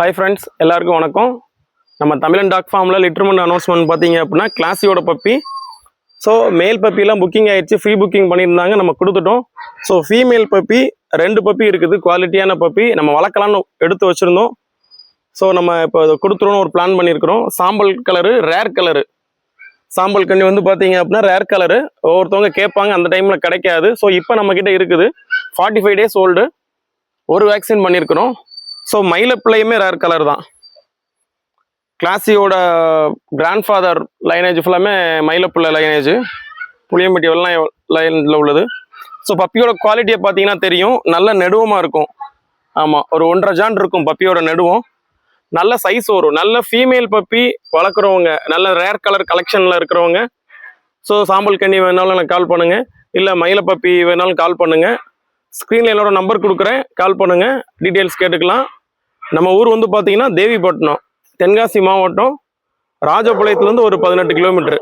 Hi friends, எல்லாருக்கும் வணக்கம். நம்ம தமிழன் டாக் ஃபார்மில் லிட்டர்மெண்ட் அனௌன்ஸ்மெண்ட் பார்த்தீங்க அப்படின்னா கிளாஸியோட பப்பி. ஸோ மேல் பப்பிலாம் புக்கிங் ஆகிடுச்சு, ஃப்ரீ புக்கிங் பண்ணியிருந்தாங்க, நம்ம கொடுத்துட்டோம். ஸோ ஃபீமேல் பப்பி 2 பப்பி இருக்குது, குவாலிட்டியான பப்பி. நம்ம வளர்க்கலான்னு எடுத்து வச்சுருந்தோம். ஸோ நம்ம இப்போ அதை கொடுத்துருவோன்னு ஒரு பிளான் பண்ணியிருக்கிறோம். சாம்பல் கலரு, ரேர் கலரு. சாம்பல் கண்ணி வந்து பார்த்தீங்க அப்படின்னா ரேர் கலரு. ஒவ்வொருத்தவங்க கேட்பாங்க, அந்த டைமில் கிடைக்காது. ஸோ இப்போ நம்மக்கிட்ட இருக்குது. 45 days ஓல்டு, ஒரு வேக்சின் பண்ணியிருக்கிறோம். ஸோ மயில பிள்ளையுமே ரேர் கலர் தான். கிளாஸியோட கிராண்ட் ஃபாதர் லைனேஜ் ஃபுல்லாமே மயிலப்பிள்ளை லைனேஜ், புளியம்பட்டி வெள்ளம் லைனில் உள்ளது. ஸோ பப்பியோட குவாலிட்டியை பார்த்தீங்கன்னா தெரியும், நல்ல நெடுவமாக இருக்கும். ஆமாம், ஒரு 1.5 ஜான் இருக்கும் பப்பியோட நெடுவும். நல்ல சைஸ் வரும். நல்ல ஃபீமேல் பப்பி வளர்க்குறவங்க, நல்ல ரேர் கலர் கலெக்ஷனில் இருக்கிறவங்க, ஸோ சாம்பல் கண்ணி வேணாலும் எனக்கு கால் பண்ணுங்கள், இல்லை மயில பப்பி வேணாலும் கால் பண்ணுங்கள். ஸ்க்ரீனில் என்னோட நம்பர் கொடுக்குறேன், கால் பண்ணுங்கள், டீட்டெயில்ஸ் கேட்டுக்கலாம். நம்ம ஊர் வந்து பார்த்தீங்கன்னா தேவிப்பட்டினம், தென்காசி மாவட்டம், ராஜபாளையத்துலேருந்து ஒரு 18 கிலோமீட்டரு.